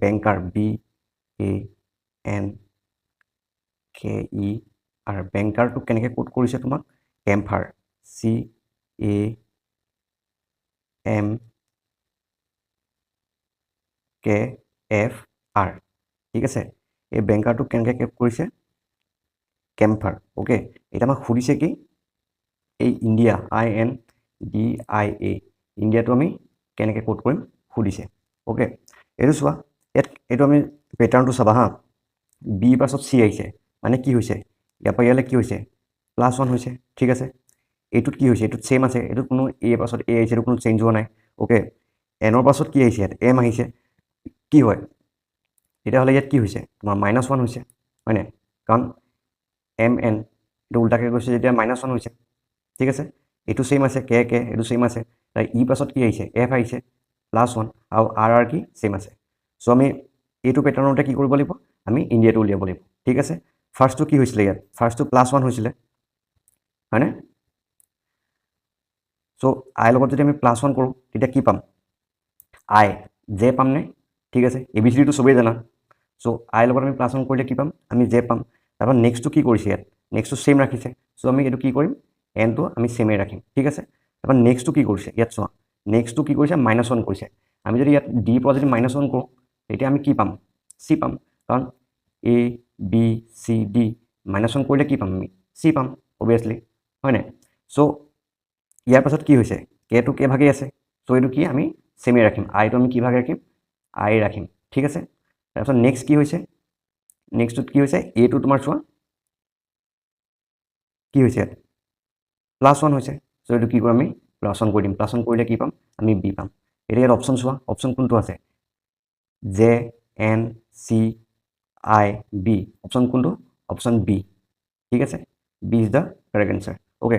banker BANKER বেংকাৰটো কেনেকৈ code কৰিছে তোমাক কেম্ফাৰ CAMKFR ঠিক আছে এই বেংকাৰটো কেনেকৈ কোড কৰিছে কেম্ফাৰ ওকে এটা আমাক সুধিছে কি এই ইণ্ডিয়া INDIA ইণ্ডিয়াটো আমি কেনেকৈ কোড কৰিম সুধিছে ওকে এইটো চোৱা এইটো আমি পেটাৰ্ণটো চাবা হা বি পাছত চি আহিছে মানে কি হৈছে ইয়াৰ পৰা ইয়ালৈ কি হৈছে +1 হৈছে ঠিক আছে এইটোত কি হৈছে এইটোত সেম আছে এইটোত কোনো এ পাছত এ আহিছে এইটো কোনো চেঞ্জ হোৱা নাই ওকে এনৰ পাছত কি আহিছে এম আহিছে কি হয় তেতিয়াহ'লে ইয়াত কি হৈছে তোমাৰ -1 হৈছে হয়নে কাৰণ MN এইটো উল্টাকৈ গৈছে যেতিয়া -1 হৈছে ঠিক আছে এইটো সেম আছে কে এইটো সেম আছে তাই ই পাছত কি আহিছে এফ আহিছে +1 আৰু আৰ কি সেম আছে সো আমি এইটো পেটাৰ্ণতে কি কৰিব লাগিব আমি ইণ্ডিয়াটো উলিয়াব লাগিব ঠিক আছে ফাৰ্ষ্টটো কি হৈছিলে ইয়াত ফাৰ্ষ্টটো +1 হৈছিলে হয়নে সো আই লগত যদি আমি +1 কৰোঁ তেতিয়া কি পাম আই জে পাম নে ঠিক আছে ABCD টো সবেই জানা সো আই লগত আমি +1 কৰিলে কি পাম আমি জে পাম তাৰপৰ নেক্সটটো কি কৰিছে ইয়াত নেক্সটটো সেম ৰাখিছে সো আমি এটো কি কৰিম এনটো আমি সেমে ৰাখিম ঠিক আছে তাৰপৰ নেক্সটটো কি কৰিছে ইয়াত চোৱা নেক্সটটো কি কৰিছে -1 কৰিছে আমি যদি ইয়াত ডি পৰা যদি -1 কৰোঁ তেতিয়া আমি কি পাম সি পাম কাৰণ A B C D -1 কৰিলে কি পাম আমি সি পাম অবভিয়াসলি হয় নাই সো ইয়াৰ পাছত কি হৈছে কে টো কে ভাগে আছে সো এটো কি আমি সেমে ৰাখিম আই টো আমি কি ভাগে ৰাখিম আই ৰাখিম ঠিক আছে তাৰপিছত নেক্সট কি হৈছে নেক্সটত কি হৈছে এ টো তোমাৰ চোৱা কি হৈছে +1 হৈছে সো এটো কি কৰিম আমি +1 কৰি দিম +1 কৰিলে কি পাম আমি বি পাম এতিয়া ইয়াত অপচন চোৱা অপচন কোনটো আছে জে এন চি আই বি অপচন কোনটো অপচন বি ঠিক আছে B is the correct answer okay